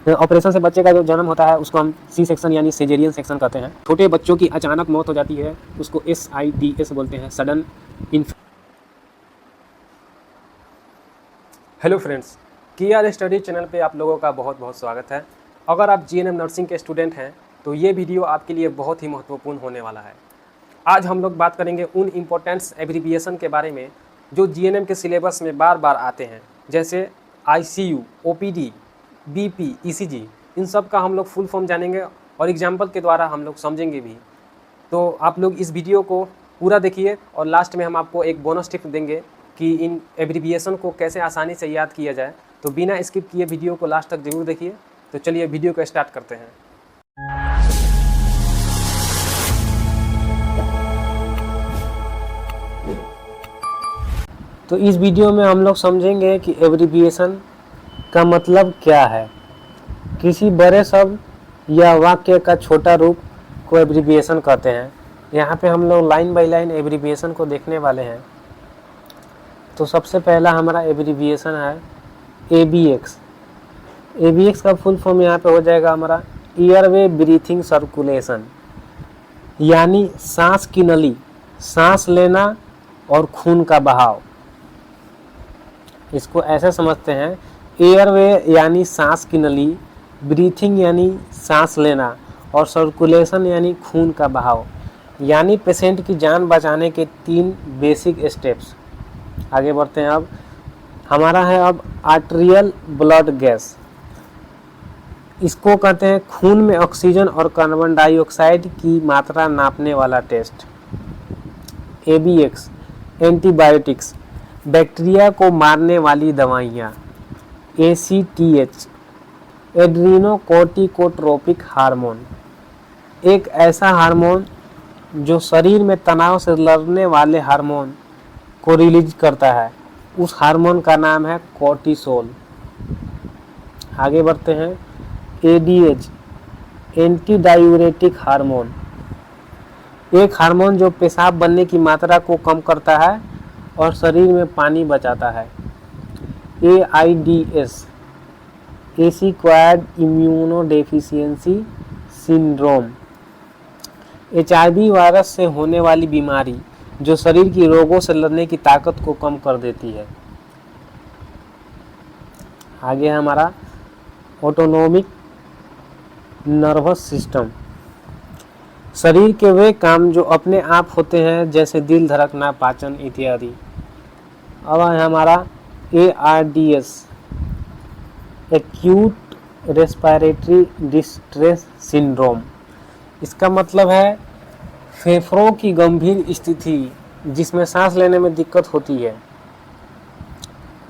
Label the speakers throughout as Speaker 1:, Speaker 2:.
Speaker 1: Operation से बच्चे का जो जन्म होता है उसको हम सी सेक्शन यानी सिजेरियन सेक्शन कहते हैं। छोटे बच्चों की अचानक मौत हो जाती है उसको SIDS बोलते हैं, sudden infant. Hello friends, KR study channel पे आप लोगों का बहुत बहुत स्वागत है। अगर आप GNM नर्सिंग के स्टूडेंट हैं तो ये वीडियो आपके लिए बहुत ही महत्वपूर्ण होने वाला है। आज हम लोग बात करेंगे उन इम्पोर्टेंट्स एब्रीविएशन के बारे में जो GNM के सिलेबस में बार बार आते हैं, जैसे ICU, OPD, BP, ECG। इन सब का हम लोग फुल फॉर्म जानेंगे और एग्जाम्पल के द्वारा हम लोग समझेंगे भी। तो आप लोग इस वीडियो को पूरा देखिए और लास्ट में हम आपको एक बोनस टिप देंगे कि इन एब्रीविएशन को कैसे आसानी से याद किया जाए। तो बिना स्किप किए वीडियो को लास्ट तक जरूर देखिए। तो चलिए वीडियो को स्टार्ट करते हैं। तो इस वीडियो में हम लोग समझेंगे कि एब्रीविएशन का मतलब क्या है। किसी बड़े शब्द या वाक्य का छोटा रूप को एब्रीविएशन कहते हैं। यहाँ पे हम लोग लाइन बाय लाइन एब्रीविएशन को देखने वाले हैं। तो सबसे पहला हमारा एब्रीविएशन है ABX। ABX का फुल फॉर्म यहाँ पे हो जाएगा हमारा एयरवे ब्रीथिंग सर्कुलेशन, यानी सांस की नली, सांस लेना और खून का बहाव। इसको ऐसे समझते हैं, एयरवे यानी सांस की नली, ब्रीथिंग यानी सांस लेना और सर्कुलेशन यानी खून का बहाव, यानी पेशेंट की जान बचाने के 3 बेसिक स्टेप्स। आगे बढ़ते हैं। अब हमारा है अब आर्टेरियल ब्लड गैस। इसको कहते हैं खून में ऑक्सीजन और कार्बन डाइऑक्साइड की मात्रा नापने वाला टेस्ट। ABX एंटीबायोटिक्स, बैक्टीरिया को मारने वाली दवाइयाँ। ACTH एड्रीनोकोर्टिकोट्रोपिक हार्मोन, एक ऐसा हार्मोन जो शरीर में तनाव से लड़ने वाले हार्मोन को रिलीज करता है। उस हार्मोन का नाम है कोर्टिसोल। आगे बढ़ते हैं। ADH एंटी डायूरेटिक हार्मोन, एक हार्मोन जो पेशाब बनने की मात्रा को कम करता है और शरीर में पानी बचाता है। AIDS acquired immunodeficiency syndrome, HIV virus से होने वाली बीमारी जो शरीर की रोगों से लड़ने की ताकत को कम कर देती है। आगे है हमारा ऑटोनोमिक नर्वस सिस्टम, शरीर के वे काम जो अपने आप होते हैं, जैसे दिल धड़कना, पाचन इत्यादि। अब है हमारा ARDS acute respiratory distress syndrome. इसका मतलब है फेफड़ों की गंभीर स्थिति जिसमें सांस लेने में दिक्कत होती है।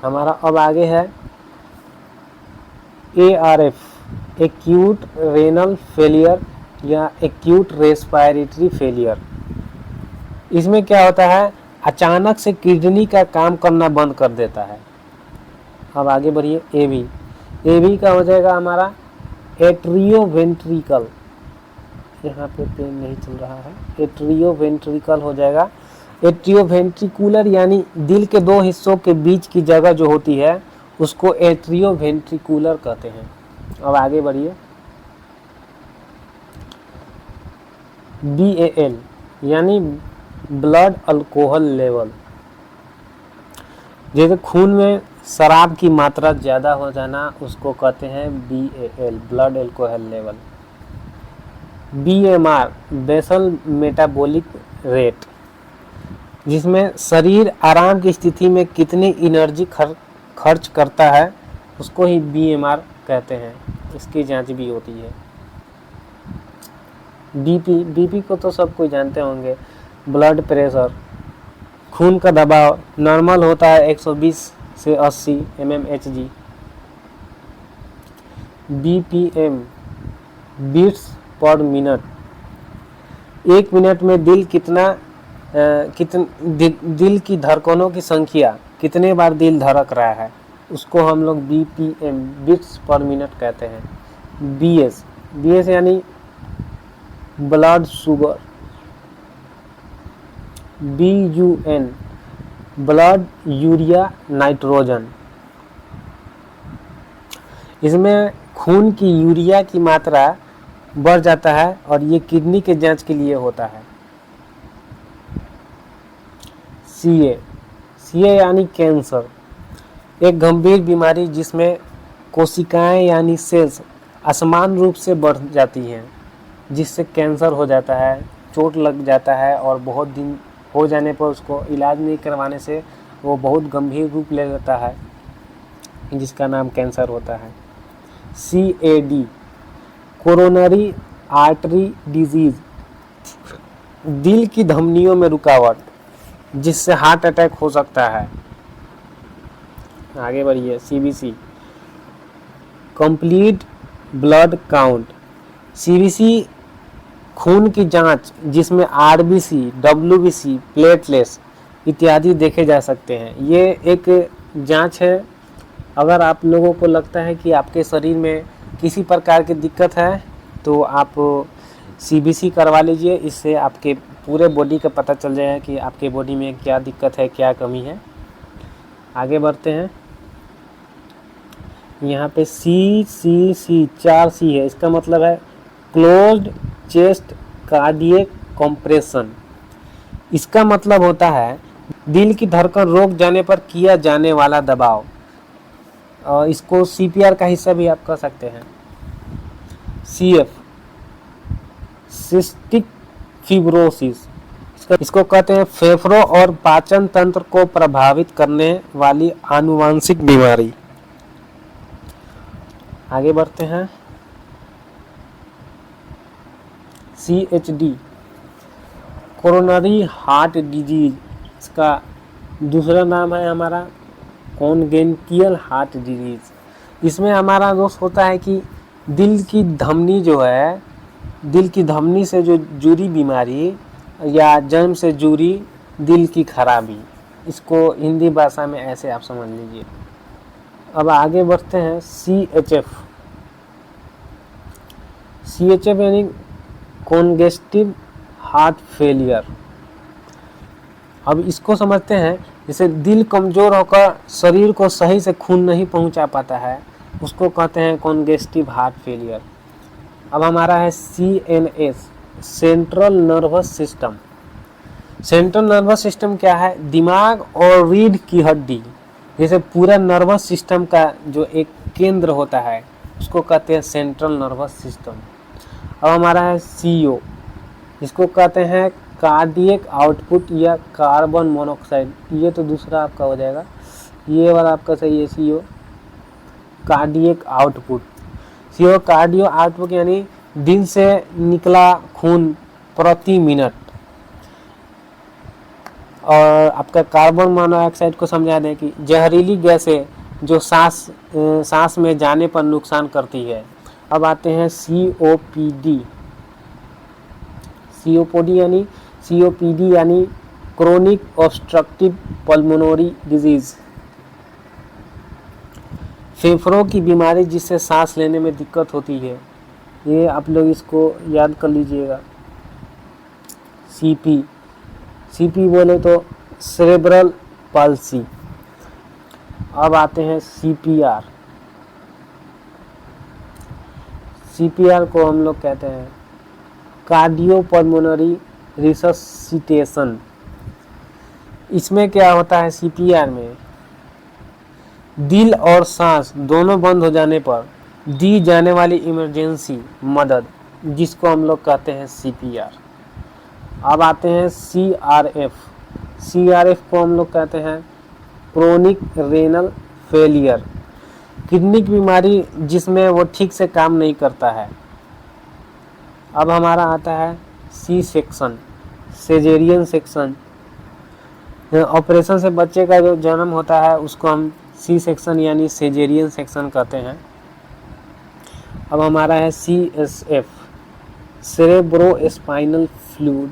Speaker 1: हमारा अब आगे है ARF एक्यूट रेनल फेलियर या एक्यूट रेस्पिरेटरी फेलियर। इसमें क्या होता है, अचानक से किडनी का काम करना बंद कर देता है। अब आगे बढ़िए। AV का हो जाएगा हमारा एट्रियोवेंट्रिकल, यहाँ पे पेन नहीं चल रहा है, एट्रियोवेंट्रिकल हो जाएगा। एट्रियोवेंट्रिकुलर यानी दिल के 2 हिस्सों के बीच की जगह जो होती है उसको एट्रियोवेंट्रिकुलर कहते हैं। अब आगे बढ़िए। BAL यानी ब्लड अल्कोहल लेवल, जैसे खून में शराब की मात्रा ज़्यादा हो जाना उसको कहते हैं BAL blood alcohol level. BMR basal metabolic rate, जिसमें शरीर आराम की स्थिति में कितनी एनर्जी खर्च करता है उसको ही BMR कहते हैं। इसकी जांच भी होती है। BP को तो सब कोई जानते होंगे, ब्लड प्रेशर, खून का दबाव नॉर्मल होता है 120 से 80 mmHg। BPM beats per minute, 1 minute में दिल दिल की धड़कनों की संख्या, कितने बार दिल धड़क रहा है, उसको हम लोग BPM बीट्स पर मिनट कहते हैं। BS यानी blood sugar. BUN blood urea nitrogen. इसमें खून की यूरिया की मात्रा बढ़ जाता है और ये किडनी के जांच के लिए होता है। सीए यानी कैंसर, एक गंभीर बीमारी जिसमें कोशिकाएं यानी सेल्स असमान रूप से बढ़ जाती हैं, जिससे कैंसर हो जाता है, चोट लग जाता है और बहुत दिन हो जाने पर उसको इलाज नहीं करवाने से वो बहुत गंभीर रूप ले लेता है, जिसका नाम कैंसर होता है। CAD कोरोनरी आर्टरी डिजीज, दिल की धमनियों में रुकावट जिससे हार्ट अटैक हो सकता है। आगे बढ़िए। CBC complete blood count, CBC खून की जांच जिसमें RBC, WBC, प्लेटलेट्स इत्यादि देखे जा सकते हैं। ये एक जांच है। अगर आप लोगों को लगता है कि आपके शरीर में किसी प्रकार की दिक्कत है तो आप CBC करवा लीजिए। इससे आपके पूरे बॉडी का पता चल जाएगा कि आपके बॉडी में क्या दिक्कत है, क्या कमी है। आगे बढ़ते हैं। यहाँ पे CCC 4C है, इसका मतलब है क्लोज्ड चेस्ट कार्डियक कंप्रेशन। इसका मतलब होता है दिल की धड़कन रोक जाने पर किया जाने वाला दबाव। इसको CPR का हिस्सा भी आप कह सकते हैं। CF सिस्टिक फिब्रोसिस, इसको कहते हैं फेफड़ों और पाचन तंत्र को प्रभावित करने वाली आनुवांशिक बीमारी। आगे बढ़ते हैं। CHD कोरोनरी हार्ट डिजीज, इसका दूसरा नाम है हमारा कॉन्जेनिटल हार्ट डिजीज। इसमें हमारा दोष होता है कि दिल की धमनी जो है, दिल की धमनी से जो जुड़ी बीमारी या जन्म से जुड़ी दिल की खराबी, इसको हिंदी भाषा में ऐसे आप समझ लीजिए। अब आगे बढ़ते हैं। CHF यानी कॉन्जेस्टिव हार्ट फेलियर। अब इसको समझते हैं, जैसे दिल कमज़ोर होकर शरीर को सही से खून नहीं पहुंचा पाता है, उसको कहते हैं कॉन्जेस्टिव हार्ट फेलियर। अब हमारा है CNS central nervous system. Central nervous system क्या है? दिमाग और रीढ़ की हड्डी जैसे पूरा नर्वस सिस्टम का जो एक केंद्र होता है उसको कहते हैं सेंट्रल नर्वस सिस्टम। अब हमारा है CO, इसको कहते हैं कार्डियक आउटपुट या कार्बन मोनोऑक्साइड। ये तो दूसरा आपका हो जाएगा, ये वाला आपका सही है। CO cardiac output. CO cardio output यानी दिल से निकला खून प्रति मिनट। और आपका कार्बन मोनोऑक्साइड को समझा दें कि जहरीली गैसें जो सांस में जाने पर नुकसान करती है। अब आते हैं COPD यानी क्रोनिक ऑब्स्ट्रक्टिव पल्मोनरी डिजीज, फेफड़ों की बीमारी जिससे सांस लेने में दिक्कत होती है। ये आप लोग इसको याद कर लीजिएगा। CP बोले तो सेरेब्रल पाल्सी। अब आते हैं CPR को हम लोग कहते हैं कार्डियोपल्मोनरी रिससिटेशन। इसमें क्या होता है? CPR में दिल और सांस दोनों बंद हो जाने पर दी जाने वाली इमरजेंसी मदद, जिसको हम लोग कहते हैं CPR। अब आते हैं CRF को हम लोग कहते हैं क्रोनिक रेनल फेलियर, किडनी की बीमारी जिसमें वो ठीक से काम नहीं करता है। अब हमारा आता है C सेक्शन, सेजेरियन सेक्शन। ऑपरेशन से बच्चे का जो जन्म होता है उसको हम C सेक्शन यानी सेजेरियन सेक्शन कहते हैं। अब हमारा है CSF, सेरेब्रोस्पाइनल फ्लूइड।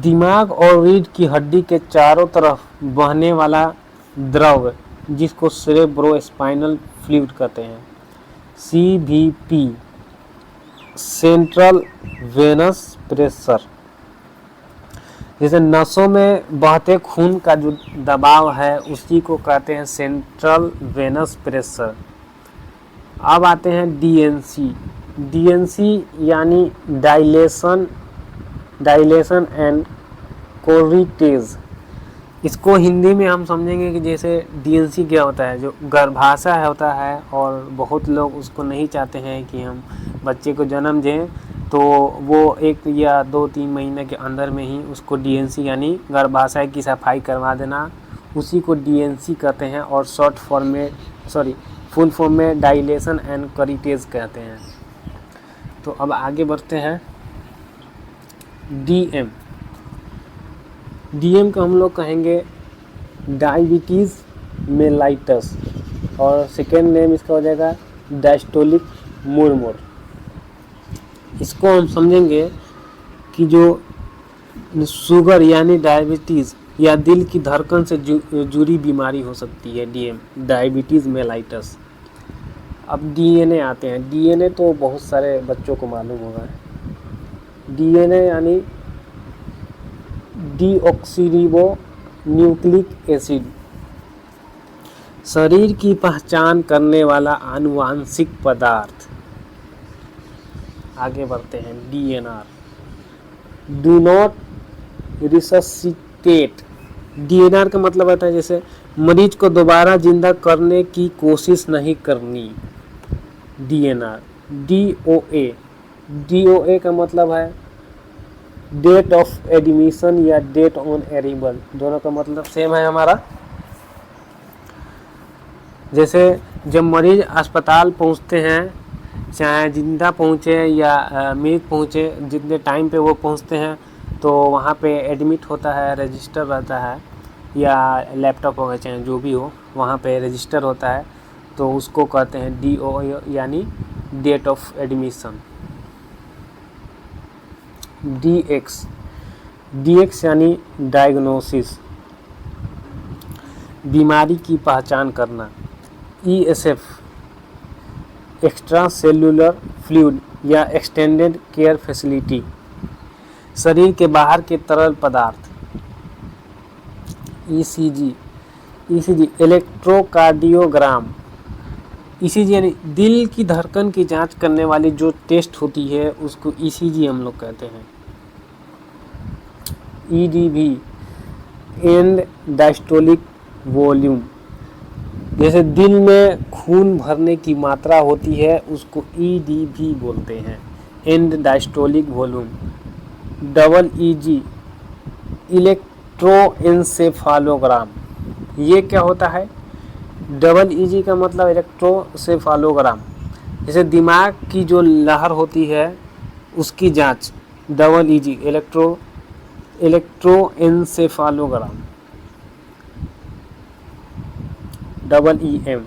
Speaker 1: दिमाग और रीढ़ की हड्डी के चारों तरफ बहने वाला द्रव जिसको सेरेब्रोस्पाइनल फ्लूइड कहते हैं। CVP, central venous pressure. जैसे नसों में बहते खून का जो दबाव है उसी को कहते हैं सेंट्रल वेनस प्रेशर। अब आते हैं डीएनसी। डीएनसी यानी डाइलेशन एंड कोरिटेज। इसको हिंदी में हम समझेंगे कि जैसे डीएनसी क्या होता है, जो गर्भाशय होता है और बहुत लोग उसको नहीं चाहते हैं कि हम बच्चे को जन्म दें, तो वो 1 या 2-3 महीने के अंदर में ही उसको डीएनसी यानी गर्भाशय की सफाई करवा देना, उसी को डीएनसी कहते हैं। और फुल फॉर्म में डाइलेशन एंड कोरिटेज कहते हैं। तो अब आगे बढ़ते हैं। डीएम को हम लोग कहेंगे डायबिटीज़ मेलाइटस, और सेकेंड नेम इसका हो जाएगा डायस्टोलिक मुरमुर। इसको हम समझेंगे कि जो शुगर यानी डायबिटीज़ या दिल की धड़कन से जुड़ी बीमारी हो सकती है, डीएम डायबिटीज़ मेलाइटस। अब डीएनए आते हैं। डीएनए तो बहुत सारे बच्चों को मालूम होगा। डीएनए यानी डीऑक्सीरिबो न्यूक्लिक एसिड, शरीर की पहचान करने वाला आनुवांशिक पदार्थ। आगे बढ़ते हैं। DNR, do not resuscitate. DNR का मतलब होता है जैसे मरीज को दोबारा जिंदा करने की कोशिश नहीं करनी। डीएनआर। डीओए का मतलब है डेट ऑफ एडमिशन या डेट ऑन अराइवल, दोनों का मतलब सेम है हमारा। जैसे जब मरीज अस्पताल पहुंचते हैं, चाहे जिंदा पहुंचे या मृत पहुंचे, जितने टाइम पे वो पहुंचते हैं तो वहाँ पे एडमिट होता है, रजिस्टर रहता है, या लैपटॉप होगा चाहे जो भी हो, वहाँ पे रजिस्टर होता है, तो उसको कहते हैं डीओए यानी डेट ऑफ एडमिशन। डीएक्स यानी डायग्नोसिस, बीमारी की पहचान करना। ईएसएफ, एक्स्ट्रा सेलुलर फ्लूइड या एक्सटेंडेड केयर फैसिलिटी, शरीर के बाहर के तरल पदार्थ। ECG electrocardiogram. ईसीजी यानी दिल की धड़कन की जांच करने वाली जो टेस्ट होती है उसको ईसीजी हम लोग कहते हैं। ईडीवी एंड डायस्टोलिक वॉल्यूम, जैसे दिल में खून भरने की मात्रा होती है उसको ईडीवी बोलते हैं, and diastolic volume. Double E G electroencephalogram, ये क्या होता है? डबल ईजी का मतलब इलेक्ट्रोसेफालोग्राम, जैसे दिमाग की जो लहर होती है उसकी जांच, double E G electroencephalogram. Double E M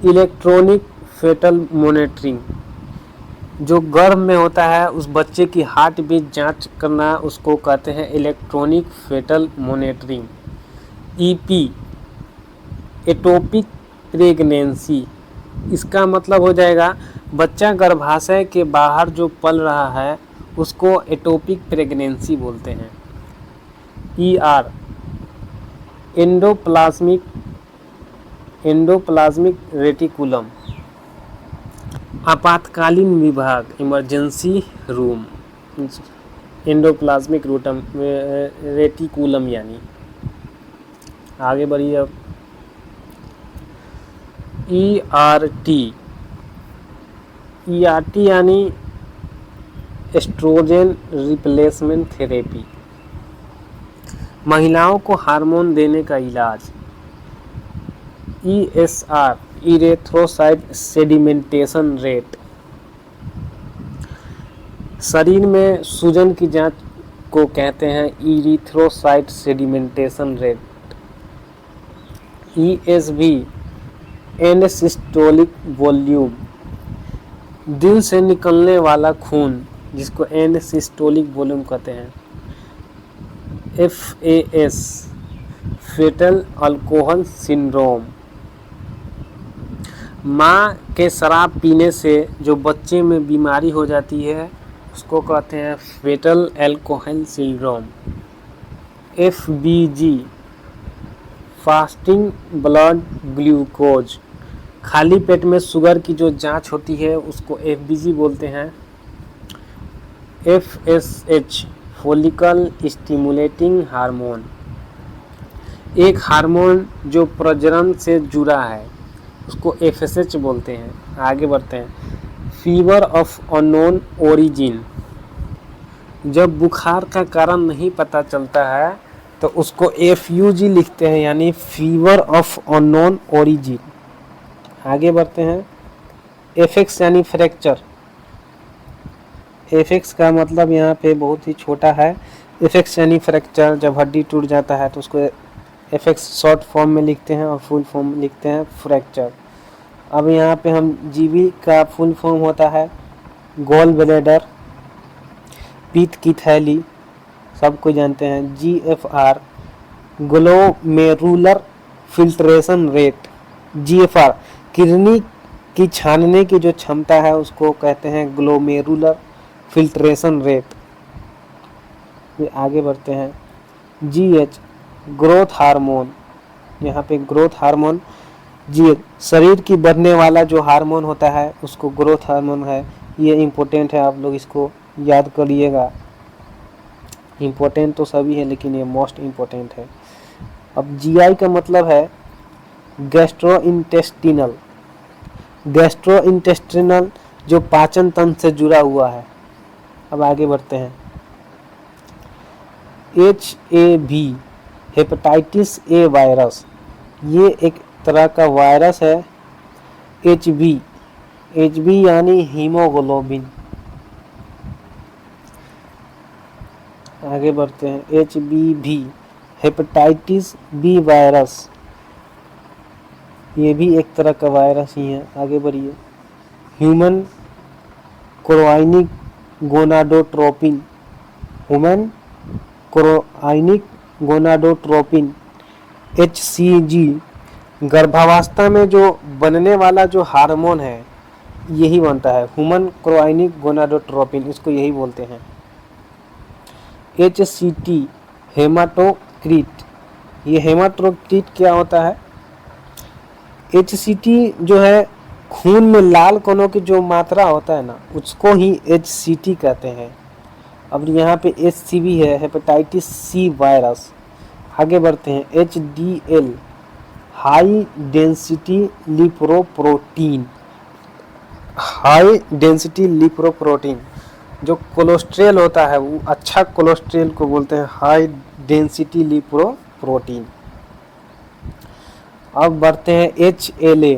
Speaker 1: electronic fetal monitoring, जो गर्भ में होता है उस बच्चे की हार्ट बीट जांच करना, उसको कहते हैं electronic fetal monitoring. EP ectopic pregnancy, इसका मतलब हो जाएगा बच्चा गर्भाशय के बाहर जो पल रहा है उसको एटोपिक प्रेगनेंसी बोलते हैं। ईआर एंडोप्लाज्मिक रेटिकुलम, आपातकालीन विभाग, इमरजेंसी रूम, एंडोप्लाज्मिक रेटिकुलम यानी। आगे बढ़िए अब। ईआरटी यानी एस्ट्रोजन रिप्लेसमेंट थेरेपी, महिलाओं को हार्मोन देने का इलाज। ईएसआर इरेथ्रोसाइट सेडिमेंटेशन रेट, शरीर में सूजन की जांच को कहते हैं erythrocyte sedimentation rate. ESV and systolic volume, दिल से निकलने वाला खून जिसको एंड सिस्टोलिक वॉल्यूम कहते हैं। एफएएस फेटल अल्कोहल सिंड्रोम, माँ के शराब पीने से जो बच्चे में बीमारी हो जाती है उसको कहते हैं fetal alcohol syndrome, FBG, fasting blood glucose. खाली पेट में शुगर की जो जांच होती है उसको FBG बोलते हैं। FSH, फोलिकल स्टिमुलेटिंग हार्मोन, एक हार्मोन जो प्रजनन से जुड़ा है उसको FSH बोलते हैं। आगे बढ़ते हैं। फीवर ऑफ अननोन ओरिजिन, जब बुखार का कारण नहीं पता चलता है तो उसको FUG लिखते हैं, यानी फीवर ऑफ अननोन ओरिजिन। आगे बढ़ते हैं। FX यानी फ्रैक्चर, FX का मतलब यहाँ पे बहुत ही छोटा है। FX यानी फ्रैक्चर, जब हड्डी टूट जाता है तो उसको FX शॉर्ट फॉर्म में लिखते हैं और फुल फॉर्म में लिखते हैं फ्रैक्चर। अब यहाँ पे हम GB का फुल फॉर्म होता है गॉल ब्लैडर, पित्त की थैली, सबको जानते हैं। GFR, glomerular filtration rate, GFR kidney की छानने की जो क्षमता है उसको कहते हैं ग्लोमेरुलर फिल्ट्रेशन रेट। आगे बढ़ते हैं। GH, ग्रोथ हार्मोन, यहाँ पे ग्रोथ हार्मोन। GH शरीर की बढ़ने वाला जो हार्मोन होता है उसको ग्रोथ हार्मोन है। ये इम्पोर्टेंट है, आप लोग इसको याद करिएगा। इम्पोर्टेंट तो सभी है लेकिन ये मोस्ट इम्पोर्टेंट है। अब GI का मतलब है गैस्ट्रोइंटेस्टिनल, गैस्ट्रोइंटेस्टिनल जो पाचन तंत्र से जुड़ा हुआ है। अब आगे बढ़ते हैं। HAV, हेपेटाइटिस A वायरस, ये एक तरह का वायरस है। HB यानी हीमोग्लोबिन। आगे बढ़ते हैं। HBV, हेपेटाइटिस B वायरस, ये भी एक तरह का वायरस ही है। आगे बढ़िए। Human chorionic gonadotropin, human chorionic gonadotropin HCG, गर्भावस्था में जो बनने वाला जो हार्मोन है यही बनता है, ह्यूमन क्रोआइनिक गोनाडोट्रोपिन, इसको यही बोलते हैं। HCT, हेमाटोक्रिट, ये हेमाटोक्रिट क्या होता है? HCT जो है खून में लाल कणों की जो मात्रा होता है ना उसको ही HCT कहते हैं। अब यहाँ पे HCV है, हेपेटाइटिस C वायरस। आगे बढ़ते हैं। HDL, high density lipoprotein, high density lipoprotein, जो कोलेस्ट्रॉल होता है वो अच्छा कोलेस्ट्रॉल को बोलते हैं हाई डेंसिटी लिपोप्रोटीन। अब बढ़ते हैं। HLA,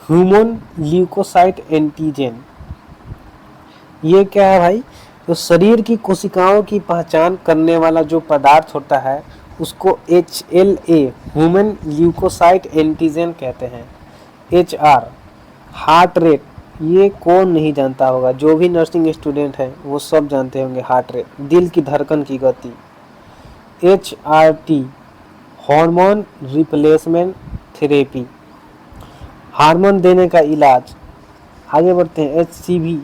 Speaker 1: ह्यूमन ल्यूकोसाइट एंटीजन, ये क्या है भाई? तो शरीर की कोशिकाओं की पहचान करने वाला जो पदार्थ होता है उसको HLA, ह्यूमन ल्यूकोसाइट एंटीजन कहते हैं। HR, हार्ट रेट, ये कौन नहीं जानता होगा, जो भी नर्सिंग स्टूडेंट है वो सब जानते होंगे। हार्ट रेट, दिल की धड़कन की गति। HRT, hormone replacement therapy, hormone देने का इलाज। आगे बढ़ते हैं। HCV,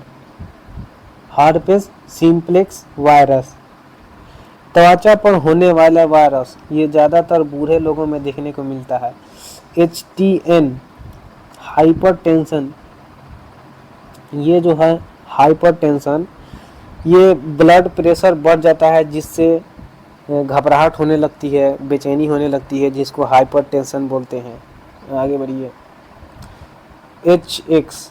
Speaker 1: हर्पेस सिम्प्लेक्स वायरस, त्वचा पर होने वाला वायरस, ये ज़्यादातर बूढ़े लोगों में देखने को मिलता है। HTN, हाइपरटेंशन, ये जो है हाइपरटेंशन, ये ब्लड प्रेशर बढ़ जाता है जिससे घबराहट होने लगती है, बेचैनी होने लगती है, जिसको हाइपरटेंशन बोलते हैं। आगे बढ़िए। HX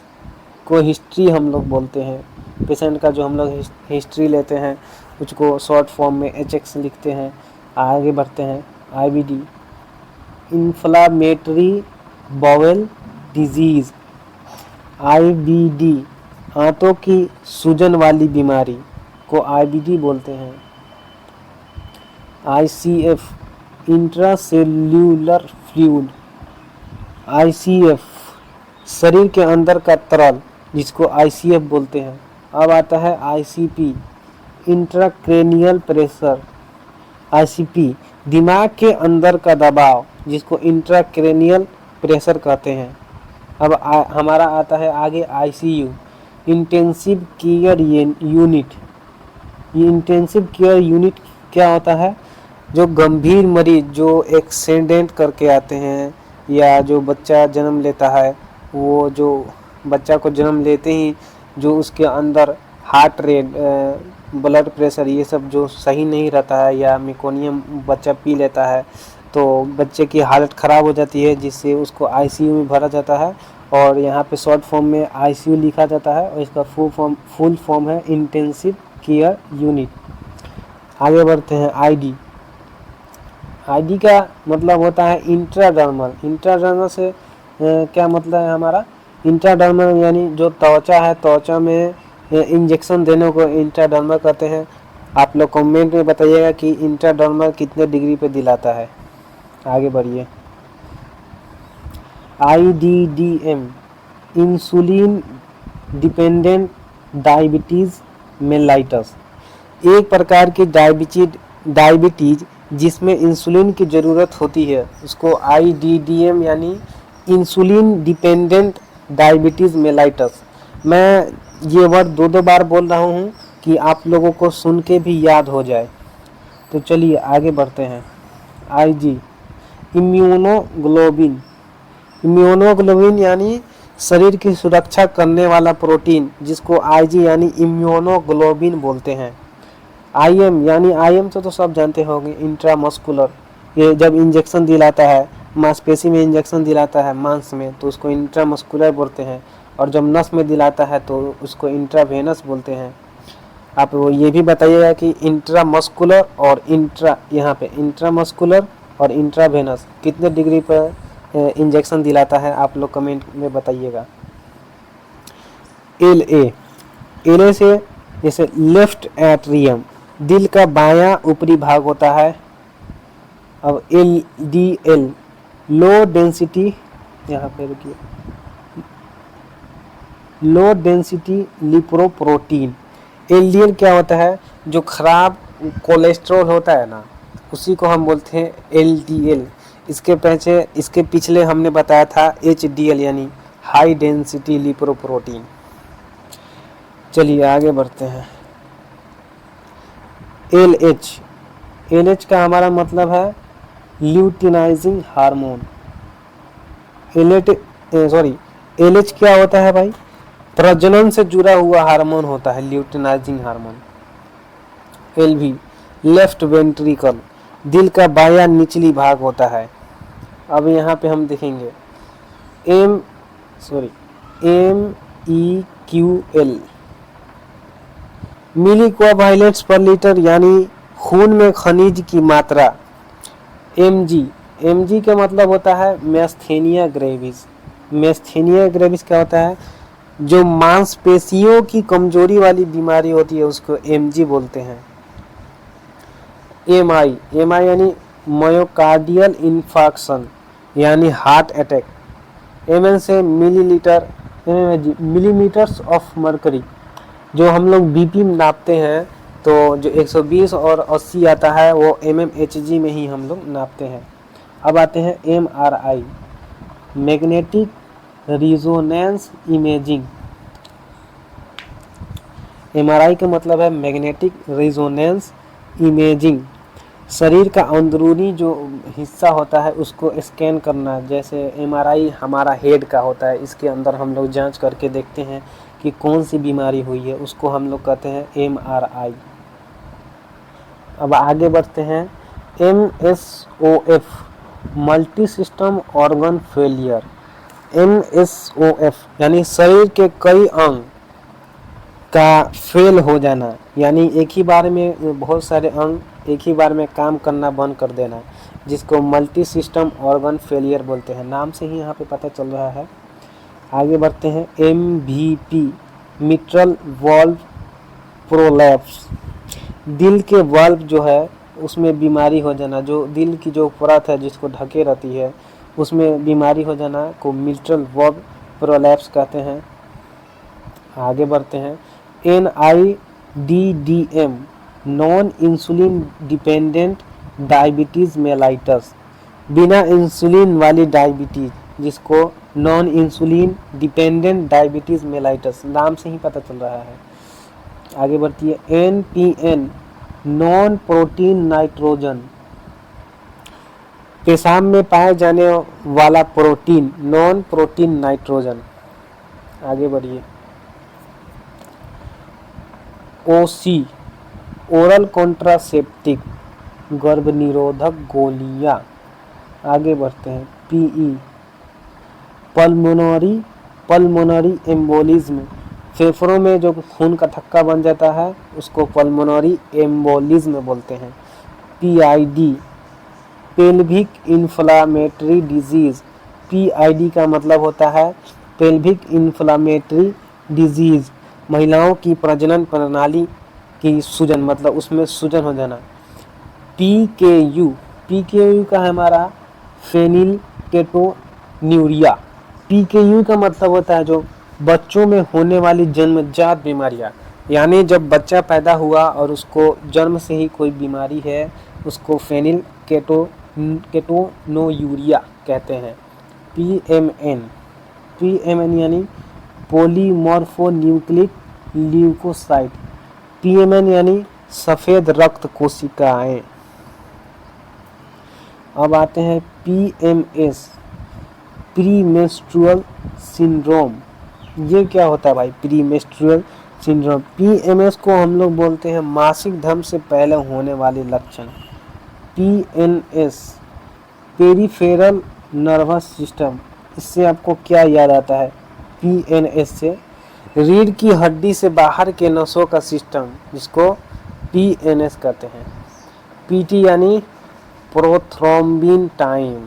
Speaker 1: को हिस्ट्री हम लोग बोलते हैं, पेशेंट का जो हम लोग हिस्ट्री लेते हैं उसको शॉर्ट फॉर्म में HX लिखते हैं। आगे बढ़ते हैं। IBD, inflammatory bowel disease, IBD, आंतों की सूजन वाली बीमारी को IBD बोलते हैं। ICF, इंट्रासेल्यूलर फ्लूइड, ICF, शरीर के अंदर का तरल जिसको ICF बोलते हैं। अब आता है ICP, इंट्राक्रेनियल प्रेशर, ICP, दिमाग के अंदर का दबाव जिसको इंट्राक्रेनियल प्रेशर कहते हैं। अब हमारा आता है आगे ICU,
Speaker 2: इंटेंसिव केयर यूनिट। ये इंटेंसिव केयर यूनिट क्या होता है? जो गंभीर मरीज जो एक्सीडेंट करके आते हैं या जो बच्चा जन्म लेता है, वो जो बच्चा को जन्म लेते ही जो उसके अंदर हार्ट रेट, ब्लड प्रेशर ये सब जो सही नहीं रहता है या मेकोनियम बच्चा पी लेता है तो बच्चे की हालत ख़राब हो जाती है, जिससे उसको आईसीयू में भरा जाता है। और यहाँ पे शॉर्ट फॉर्म में आईसीयू लिखा जाता है और इसका फुल फॉर्म है इंटेंसिव केयर यूनिट। आगे बढ़ते हैं। आईडी। आईडी का मतलब होता है इंट्राडर्मल। इंट्राडर्मल से क्या मतलब है हमारा? इंट्राडर्मल यानी जो त्वचा है, त्वचा में इंजेक्शन देने को इंट्राडर्मल कहते हैं। आप लोग कमेंट में बताइएगा कि इंट्राडर्मल कितने डिग्री पे दिलाता है। आगे बढ़िए। IDDM, insulin dependent diabetes mellitus. एक प्रकार की डायबिटीज जिसमें इंसुलिन की ज़रूरत होती है, उसको IDDM यानी इंसुलिन डिपेंडेंट डायबिटीज़ मेलाइटस। मैं ये वर्ड दो बार बोल रहा हूँ कि आप लोगों को सुन के भी याद हो जाए। तो चलिए आगे बढ़ते हैं। IG, immunoglobulin. इम्यूनोग्लोबिन यानी शरीर की सुरक्षा करने वाला प्रोटीन, जिसको IG यानी इम्यूनोग्लोबिन बोलते हैं। IM यानी IM से तो सब जानते होंगे, इंट्रामस्कुलर। ये जब इंजेक्शन दिलाता है, मांसपेशी में इंजेक्शन दिलाता है मांस में, तो उसको इंट्रामस्कुलर बोलते हैं। और जब नस में दिलाता है तो उसको इंट्रावेनस बोलते हैं। आप ये भी बताइएगा कि इंट्रामस्कुलर और यहाँ पे इंट्रामस्कुलर और इंट्रावेनस कितने डिग्री पर इंजेक्शन दिलाता है, आप लोग कमेंट में बताइएगा। LA से जैसे लेफ्ट एट्रियम, दिल का बायां ऊपरी भाग होता है। अब LDL, लो डेंसिटी, यहाँ पे रुकिए, लो डेंसिटी लिपोप्रोटीन। LDL क्या होता है? जो खराब कोलेस्ट्रॉल होता है ना, उसी को हम बोलते हैं LDL। इसके पिछले हमने बताया था HDL यानी हाई डेंसिटी लिपोप्रोटीन। चलिए आगे बढ़ते हैं। LH का हमारा मतलब है ल्यूटिनाइजिंग हार्मोन। LH क्या होता है भाई? प्रजनन से जुड़ा हुआ हार्मोन होता है, luteinizing hormone. LV, left ventricle, दिल का बायां निचली भाग होता है। अब यहाँ पे हम देखेंगे MEQL, मिली कोवालेंट्स पर लीटर यानी खून में खनिज की मात्रा। MG का मतलब होता है मैस्थेनिया ग्रेविस। मैस्थेनिया ग्रेविस क्या होता है? जो मांसपेशियों की कमजोरी वाली बीमारी होती है उसको MG बोलते हैं। MI यानी मायोकार्डियल इन्फार्क्शन यानी हार्ट अटैक। MN से मिलीलीटर, मिलीमीटर्स ऑफ मरकरी। जो हम लोग BP नापते हैं तो जो 120 और 80 आता है वो mmHg में ही हम लोग नापते हैं। अब आते हैं MRI, magnetic resonance imaging. MRI का मतलब है मैग्नेटिक रिजोनेंस इमेजिंग। शरीर का अंदरूनी जो हिस्सा होता है उसको स्कैन करना। जैसे MRI हमारा हेड का होता है, इसके अंदर हम लोग जांच करके देखते हैं कि कौन सी बीमारी हुई है, उसको हम लोग कहते हैं MRI। अब आगे बढ़ते हैं। MSOF, multi system organ failure. MSOF यानी शरीर के कई अंग का फेल हो जाना, यानी एक ही बार में बहुत सारे अंग एक ही बार में काम करना बंद कर देना, जिसको मल्टी सिस्टम ऑर्गन फेलियर बोलते हैं। नाम से ही यहाँ पे पता चल रहा है। आगे बढ़ते हैं। MVP, मिट्रल वाल्व प्रोलैप्स, दिल के वाल्व जो है उसमें बीमारी हो जाना, जो दिल की जो परत है जिसको ढके रहती है उसमें बीमारी हो जाना को मिट्रल वाल्व प्रोलैप्स कहते हैं। आगे बढ़ते हैं। NIDDM, non insulin dependent diabetes mellitus, बिना इंसुलिन वाली डायबिटीज जिसको non insulin dependent diabetes mellitus, नाम से ही पता चल रहा है। आगे बढ़ती है NPN नॉन प्रोटीन नाइट्रोजन, पेशाब में पाए जाने वाला प्रोटीन, नॉन प्रोटीन नाइट्रोजन। आगे बढ़िए OC ओरल कॉन्ट्रासेप्टिक, गर्भ निरोधक गोलियां। आगे बढ़ते हैं PE पल्मोनरी एम्बोलिज्म, फेफड़ों में जो खून का थक्का बन जाता है उसको पल्मोनरी एम्बोलिज्म बोलते हैं। PID pelvic inflammatory disease, PID का मतलब होता है पेल्विक इन्फ्लामेटरी डिजीज, महिलाओं की प्रजनन प्रणाली की सूजन, मतलब उसमें सूजन हो जाना। PKU का है हमारा फेनिल केटोन्यूरिया, PKU का मतलब होता है जो बच्चों में होने वाली जन्मजात बीमारियां, यानी जब बच्चा पैदा हुआ और उसको जन्म से ही कोई बीमारी है उसको फेनिल केटोनोयूरिया कहते हैं। PMN यानी पॉलीमॉर्फोन्यूक्लिक ल्यूकोसाइट, PMN यानी सफ़ेद रक्त कोशिकाएं। अब आते हैं PMS प्रीमेंस्ट्रुअल सिंड्रोम, ये क्या होता है भाई प्रीमेंस्ट्रुअल सिंड्रोम? PMS को हम लोग बोलते हैं मासिक धर्म से पहले होने वाले लक्षण। PNS पेरिफेरल नर्वस सिस्टम, इससे आपको क्या याद आता है? PNS से रीढ़ की हड्डी से बाहर के नसों का सिस्टम, जिसको PNS कहते हैं। PT यानी प्रोथ्रोम्बिन टाइम,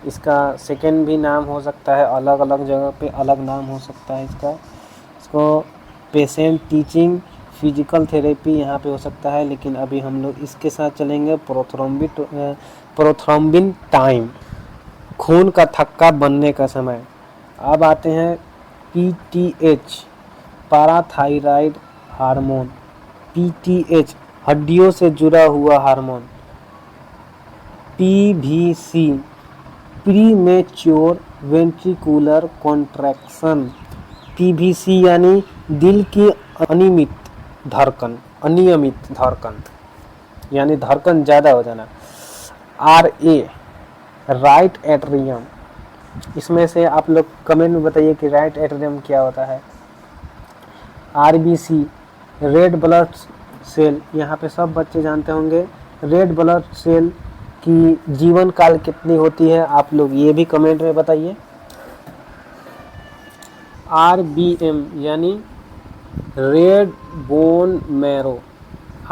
Speaker 2: इसका सेकेंड भी नाम हो सकता है, अलग अलग जगह पे अलग नाम हो सकता है इसको पेशेंट टीचिंग फिजिकल थेरेपी यहाँ पे हो सकता है, लेकिन अभी हम लोग इसके साथ चलेंगे प्रोथ्रोम्बिन टाइम, खून का थक्का बनने का समय। अब आते हैं PTH पाराथायराइड हार्मोन, PTH हड्डियों से जुड़ा हुआ hormone. PVC premature ventricular contraction, PVC यानी दिल की अनियमित धड़कन यानी धड़कन ज़्यादा हो जाना। RA राइट एट्रियम, इसमें से आप लोग कमेंट में बताइए कि राइट एट्रियम क्या होता है। RBC रेड ब्लड सेल, यहाँ पे सब बच्चे जानते होंगे रेड ब्लड सेल की जीवन काल कितनी होती है, आप लोग ये भी कमेंट में बताइए। RBM यानी रेड बोन मैरो,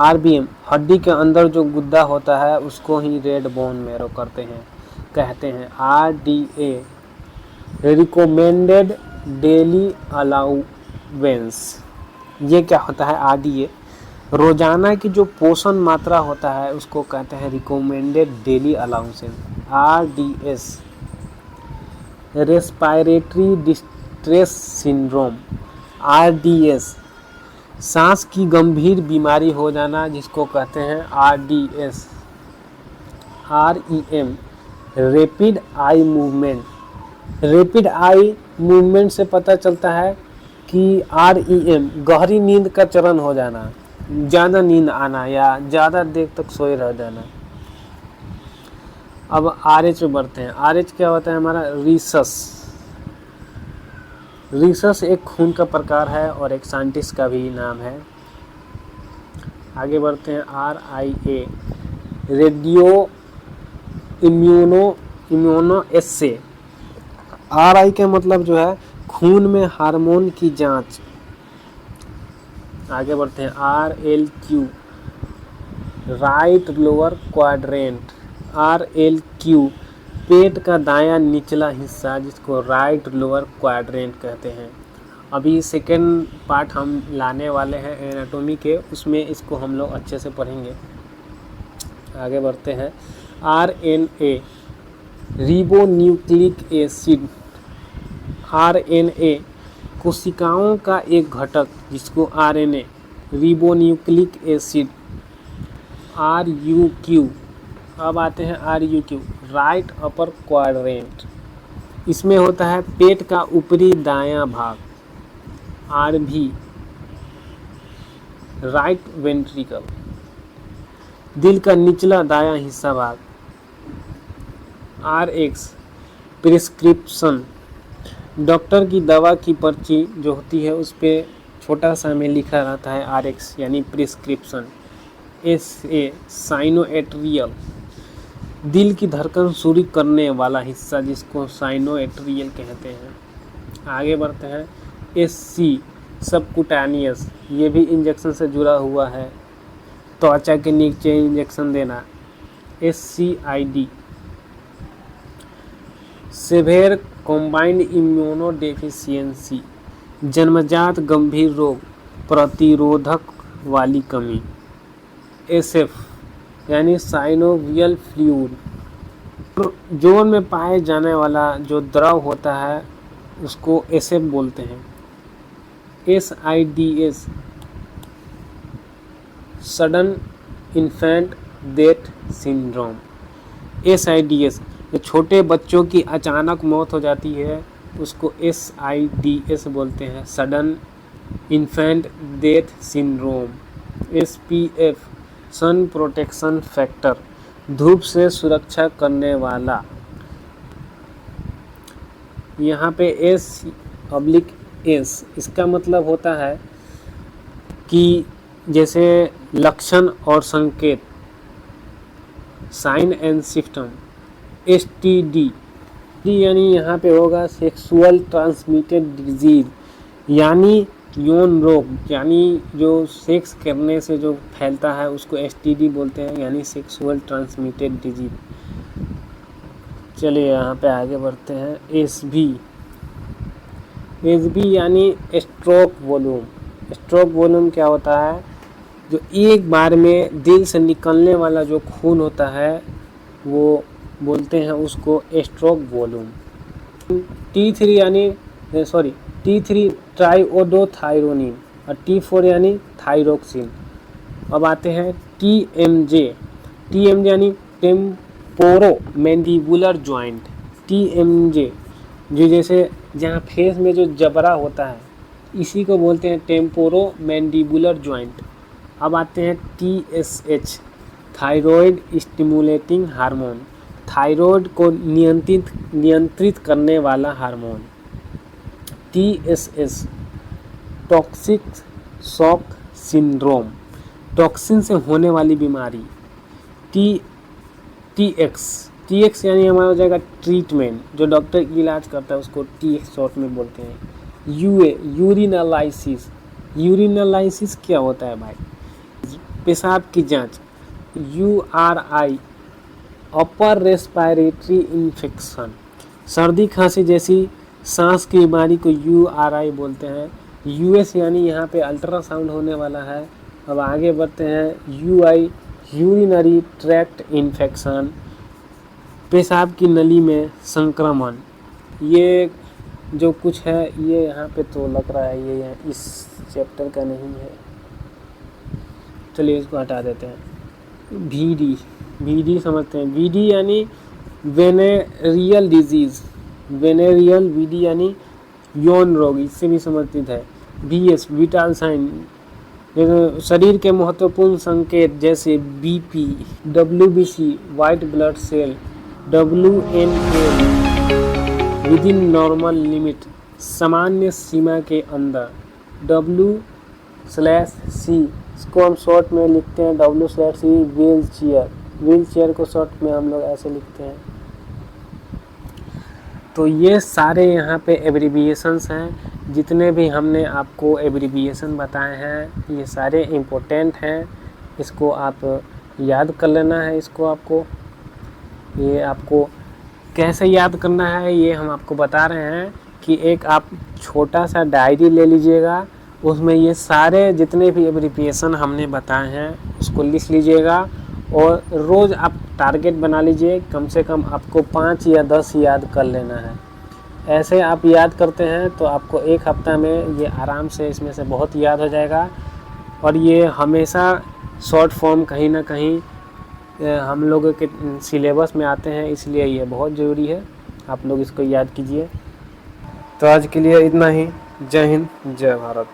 Speaker 2: RBM हड्डी के अंदर जो गुद्दा होता है उसको ही रेड बोन मैरो कहते हैं। RDA रिकमेंडेड डेली अलाउवेंस, ये क्या होता है? RDA रोजाना की जो पोषण मात्रा होता है उसको कहते हैं recommended daily allowances. RDS respiratory distress syndrome, RDS सांस की गंभीर बीमारी हो जाना जिसको कहते हैं RDS। REM rapid eye movement, rapid eye movement से पता चलता है कि REM गहरी नींद का चरण हो जाना, ज़्यादा नींद आना या ज़्यादा देर तक सोए रह जाना। अब RH पे बढ़ते हैं। RH क्या होता है हमारा? रीसस एक खून का प्रकार है और एक साइंटिस्ट का भी नाम है। आगे बढ़ते हैं। RIA रेडियो इम्यूनो एस्से, RI का मतलब जो है खून में हार्मोन की जांच। आगे बढ़ते हैं। RLQ right lower quadrant, RLQ पेट का दायां निचला हिस्सा जिसको राइट लोअर क्वाड्रेंट कहते हैं। अभी सेकेंड पार्ट हम लाने वाले हैं एनाटॉमी के, उसमें इसको हम लोग अच्छे से पढ़ेंगे। आगे बढ़ते हैं। RNA रिबोन्यूक्लिक एसिड, RNA कोशिकाओं का एक घटक जिसको RNA रिबोन्यूक्लिक एसिड। RUQ अब आते हैं RUQ राइट अपर क्वाड्रेंट, इसमें होता है पेट का ऊपरी दायां भाग, RV राइट वेंट्रिकल, दिल का निचला दायां हिस्सा भाग, RX प्रिस्क्रिप्शन, डॉक्टर की दवा की पर्ची जो होती है उस पर छोटा सा में लिखा रहता है RX यानी प्रिस्क्रिप्शन। SA साइनोएट्रियल, दिल की धड़कन शुरू करने वाला हिस्सा जिसको साइनोएट्रियल कहते हैं। आगे बढ़ते हैं। SC सबकुटानियस, ये भी इंजेक्शन से जुड़ा हुआ है, त्वचा के नीचे इंजेक्शन देना। SCID सेवेयर कॉम्बाइंड इम्यूनोडेफिशिएंसी, जन्मजात गंभीर रोग प्रतिरोधक वाली कमी। SF यानी साइनोवियल फ्लूइड, जोन में पाए जाने वाला जो द्रव होता है उसको SF बोलते हैं। SIDS sudden infant death syndrome, SIDS जो छोटे बच्चों की अचानक मौत हो जाती है उसको SIDS बोलते हैं, sudden infant death syndrome. SPF sun protection factor, धूप से सुरक्षा करने वाला। यहाँ पे S/S इसका मतलब होता है कि जैसे लक्षण और संकेत, साइन एंड सिम्टम। STD यानी यहाँ पे होगा सेक्सुअल ट्रांसमिटेड डिजीज, यानी यौन रोग, यानी जो सेक्स करने से जो फैलता है उसको STD बोलते हैं, यानी सेक्सुअल ट्रांसमिटेड डिजीज। चलिए यहाँ पे आगे बढ़ते हैं। SB यानी स्ट्रोक वॉल्यूम। स्ट्रोक वॉल्यूम क्या होता है? जो एक बार में दिल से निकलने वाला जो खून होता है वो बोलते हैं उसको स्ट्रोक वॉल्यूम। T3 ट्राइओडोथायरोनिन और T4 यानी थायरोक्सिन। अब आते हैं TMJ यानी टेम्पोरो मैंडिबुलर जॉइंट। TMJ जो जैसे जहाँ फेस में जो जबड़ा होता है इसी को बोलते हैं टेम्पोरो मैंडिबुलर जॉइंट। अब आते हैं TSH thyroid stimulating hormone, thyroid को नियंत्रित करने वाला hormone. TSS toxic shock syndrome, toxin से होने वाली बीमारी। TX यानी हमारा हो जाएगा ट्रीटमेंट, जो डॉक्टर इलाज करता है उसको TX शॉर्ट में बोलते हैं। UA यूरिनालाइसिस क्या होता है भाई? पेशाब की जांच। URI अपर रेस्पिरेटरी इन्फेक्शन, सर्दी खांसी जैसी सांस की बीमारी को URI बोलते हैं। US यानी यहाँ पे अल्ट्रासाउंड होने वाला है। अब आगे बढ़ते हैं। UI यूरिनरी ट्रैक्ट इन्फेक्शन, पेशाब की नली में संक्रमण। ये जो कुछ है ये यहाँ पे तो लग रहा है ये इस चैप्टर का नहीं है, चलिए इसको हटा देते हैं। VD समझते हैं। VD यानी वेनेरियल डिजीज़, वेनेरियल VD यानी यौन रोग, इससे भी संबंधित है। VS विटाल साइन, शरीर के महत्वपूर्ण संकेत जैसे BP, WBC white blood cell, WNA within normal limit सामान्य सीमा के अंदर, W/C इसको हम शॉर्ट में लिखते हैं W/C व्हील चेयर को शॉर्ट में हम लोग ऐसे लिखते हैं। तो ये सारे यहाँ पे एब्रीविएशंस हैं, जितने भी हमने आपको एब्रीविएशन बताए हैं ये सारे इम्पोर्टेंट हैं, इसको आप याद कर लेना है। इसको आपको ये आपको कैसे याद करना है ये हम आपको बता रहे हैं कि एक आप छोटा सा डायरी ले लीजिएगा, उसमें ये सारे जितने भी एब्रीविएशन हमने बताए हैं उसको लिख लीजिएगा और रोज़ आप टारगेट बना लीजिए, कम से कम आपको 5 या 10 याद कर लेना है। ऐसे आप याद करते हैं तो आपको एक हफ्ता में ये आराम से इसमें से बहुत याद हो जाएगा। और ये हमेशा शॉर्ट फॉर्म कहीं ना कहीं हम लोगों के सिलेबस में आते हैं, इसलिए ये बहुत ज़रूरी है। आप लोग इसको याद कीजिए। तो आज के लिए इतना ही। जय हिंद, जय भारत।